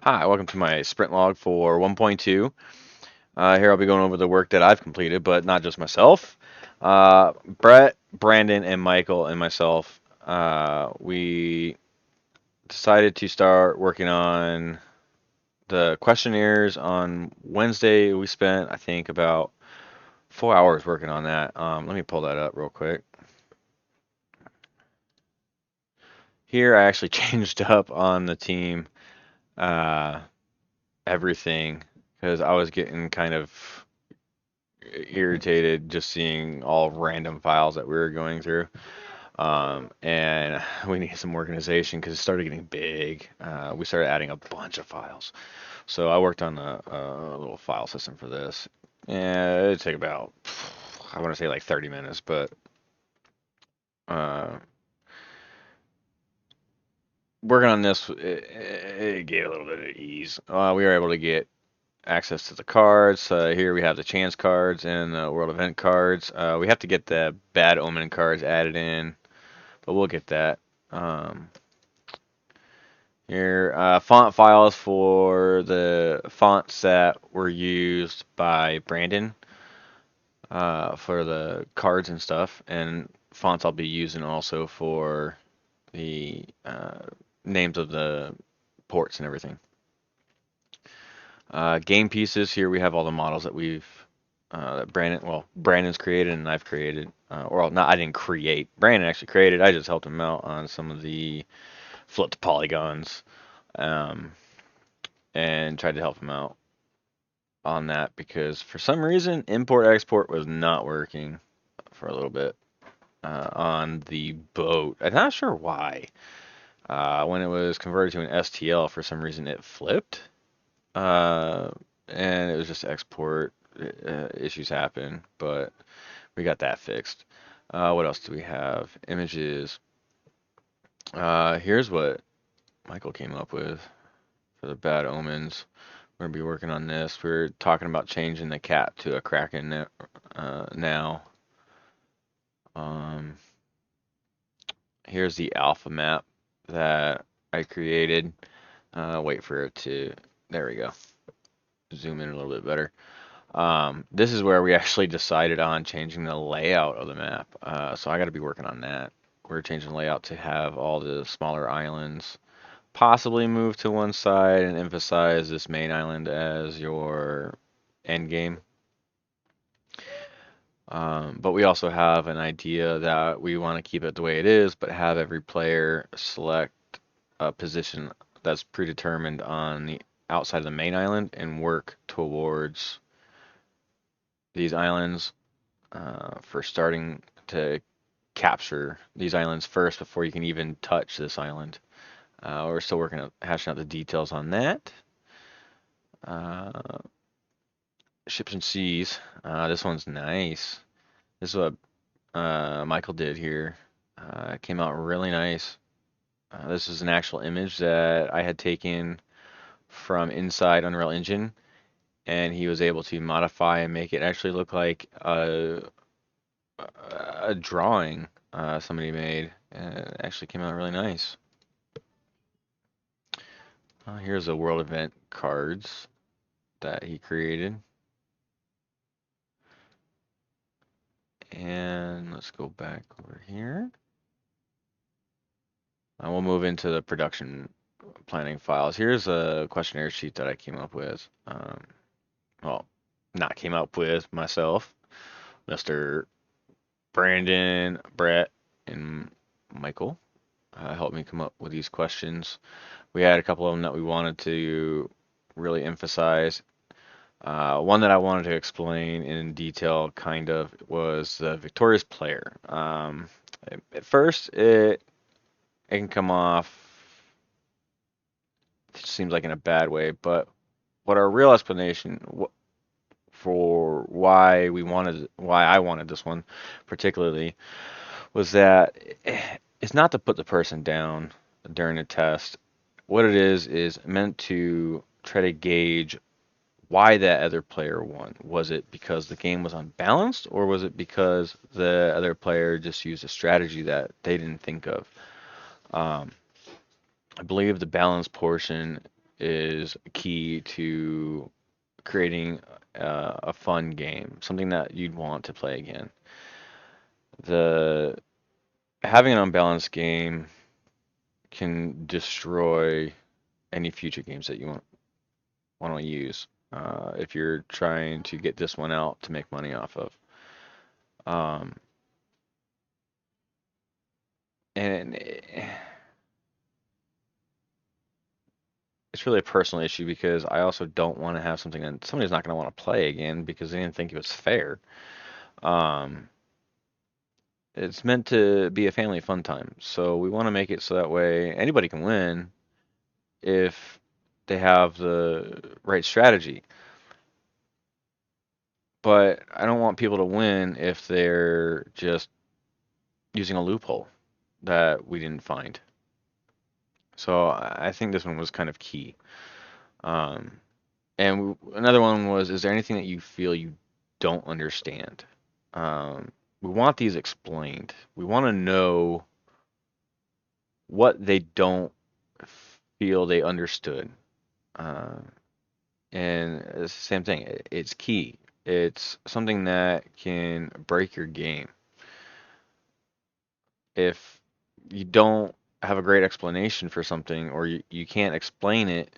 Hi, welcome to my sprint log for 1.2. Here I'll be going over the work that I've completed, but not just myself. Brett, Brandon, and Michael and myself, we decided to start working on the questionnaires on Wednesday. We spent, I think, about 4 hours working on that. Let me pull that up real quick. Here I actually changed up on the team uh, everything because I was getting kind of irritated just seeing all random files that we were going through. And we need some organization because it started getting big. We started adding a bunch of files. So I worked on a little file system for this. And it'd take about, I want to say like 30 minutes, but uh, working on this, it gave a little bit of ease. We were able to get access to the cards. Here we have the chance cards and the world event cards. We have to get the bad omen cards added in, but we'll get that. Um, Here, font files for the fonts that were used by Brandon for the cards and stuff, and fonts I'll be using also for the names of the ports and everything. Game pieces, here we have all the models that that Brandon's created and I've created. Or not, I didn't create. Brandon actually created. I just helped him out on some of the flipped polygons, um, and tried to help him out on that because for some reason import export was not working for a little bit on the boat. I'm not sure why. When it was converted to an STL, for some reason it flipped. Uh, and it was just export issues happen, but we got that fixed. What else do we have? Images. Here's what Michael came up with for the bad omens. We're gonna be working on this. We're talking about changing the cat to a kraken now. Um, Here's the alpha map that I created. Wait for it to. There we go. Zoom in a little bit better. This is where we actually decided on changing the layout of the map. So I got to be working on that. We're changing the layout to have all the smaller islands possibly move to one side and emphasize this main island as your end game. But we also have an idea that we want to keep it the way it is, but have every player select a position that's predetermined on the outside of the main island and work towards these islands for starting to capture these islands first before you can even touch this island. We're still working on hashing out the details on that. Uh, Ships and seas. This one's nice. This is what Michael did here. It came out really nice. This is an actual image that I had taken from inside Unreal Engine, and he was able to modify and make it actually look like a drawing somebody made. And it actually came out really nice. Here's the world event cards that he created. And let's go back over here. And we'll move into the production planning files. Here's a questionnaire sheet that I came up with. Well, not came up with myself. Mr. Brandon, Brett, and Michael helped me come up with these questions. We had a couple of them that we wanted to really emphasize. One that I wanted to explain in detail, kind of, was the victorious player. At first, it can come off, it seems like in a bad way, but what our real explanation for why I wanted this one particularly was that it's not to put the person down during a test. What it is meant to try to gauge why that other player won. Was it because the game was unbalanced, or was it because the other player just used a strategy that they didn't think of? Um, I believe the balance portion is key to creating a fun game, something that you'd want to play again. The Having an unbalanced game can destroy any future games that you want to use. If you're trying to get this one out to make money off of. Um, and it's really a personal issue because I also don't want to have something that somebody's not going to want to play again because they didn't think it was fair. Um, it's meant to be a family fun time, so we want to make it so that way anybody can win if they have the right strategy. But I don't want people to win if they're just using a loophole that we didn't find. So I think this one was kind of key. Um, and another one was, is there anything that you feel you don't understand? We want these explained. We want to know what they don't feel they understood. Uh, and it's the same thing. It's key. It's something that can break your game. If you don't have a great explanation for something or you can't explain it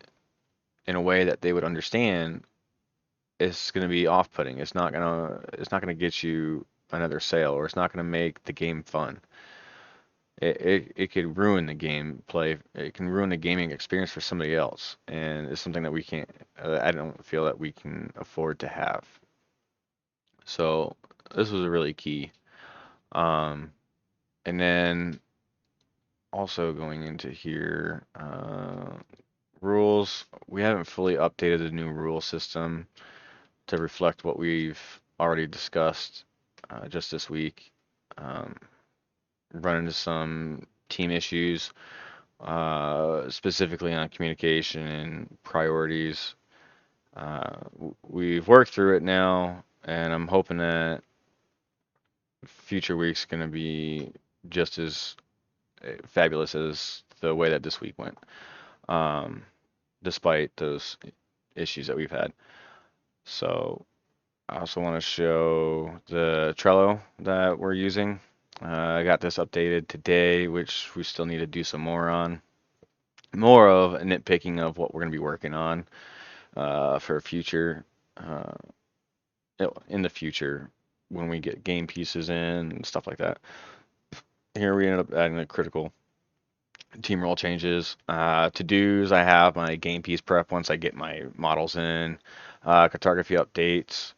in a way that they would understand, it's going to be off-putting. It's not gonna get you another sale, or it's not gonna make the game fun. It could ruin the gameplay. It can ruin the gaming experience for somebody else, and it's something that we can't. I don't feel that we can afford to have. So this was a really key. Um, and then also going into here, rules. We haven't fully updated the new rule system to reflect what we've already discussed just this week. Um, Run into some team issues, specifically on communication and priorities. We've worked through it now, and I'm hoping that future week's going to be just as fabulous as the way that this week went, um, despite those issues that we've had. So I also want to show the Trello that we're using. I got this updated today, which we still need to do some more on. More of a nitpicking of what we're going to be working on for future, uh, in the future when we get game pieces in and stuff like that. Here we ended up adding the critical team role changes. To dos, I have my game piece prep once I get my models in. Cartography updates.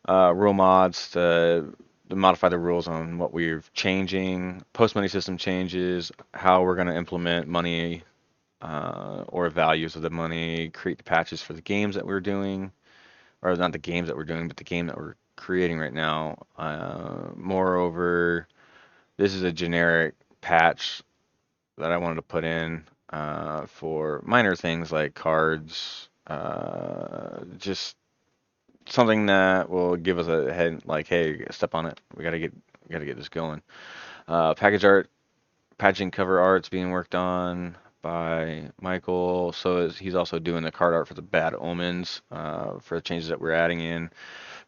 Rule mods to modify the rules on what we're changing, post money system changes, how we're going to implement money or values of the money, create the patches for the games that we're doing, or not the games that we're doing, but the game that we're creating right now. Moreover, this is a generic patch that I wanted to put in for minor things like cards, just something that will give us a head like, hey, step on it. We gotta get this going. Package art, packaging cover art's being worked on by Michael. He's also doing the card art for the Bad Omens for the changes that we're adding in.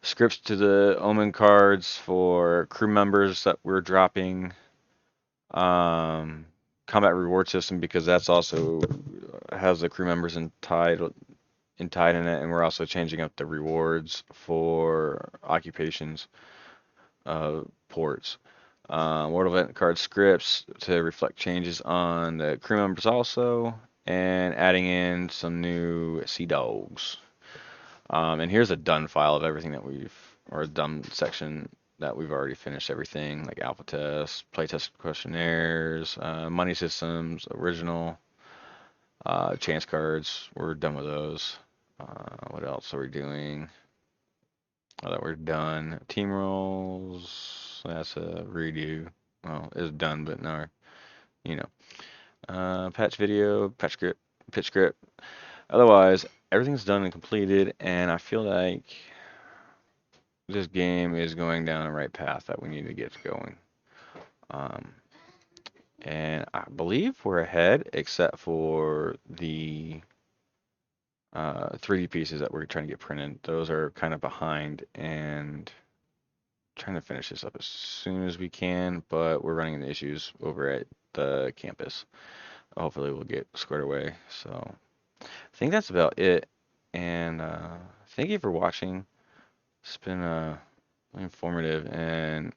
Scripts to the Omen cards for crew members that we're dropping. Um, Combat reward system because that's also has the crew members tied in it, and we're also changing up the rewards for occupations ports. World event card scripts to reflect changes on the crew members also, and adding in some new Sea Dogs. And here's a done file of everything or a done section that we've already finished everything, like alpha tests, playtest questionnaires, money systems, original, chance cards. We're done with those. What else are we doing? Oh, that we're done. Team roles. That's a redo. Well, it's done, but no, you know. Patch video, patch script, pitch script. Otherwise, everything's done and completed, and I feel like this game is going down the right path that we need to get going. Um, and I believe we're ahead, except for the 3D pieces that we're trying to get printed. Those are kind of behind and trying to finish this up as soon as we can, but we're running into issues over at the campus. Hopefully we'll get squared away. So I think that's about it. And thank you for watching. It's been informative and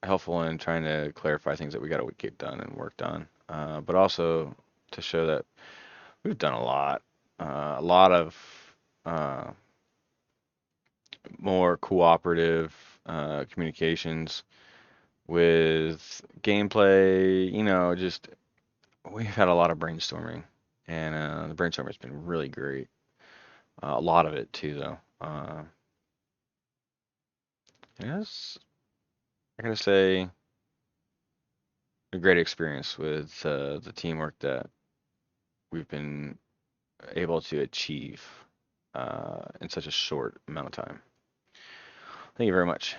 helpful in trying to clarify things that we got to get done and worked on. But also to show that we've done a lot of uh, more cooperative communications with gameplay. Just we've had a lot of brainstorming, and the brainstorming has been really great. A lot of it too, though. Yes, I gotta say, a great experience with the teamwork that we've been able to achieve in such a short amount of time. Thank you very much.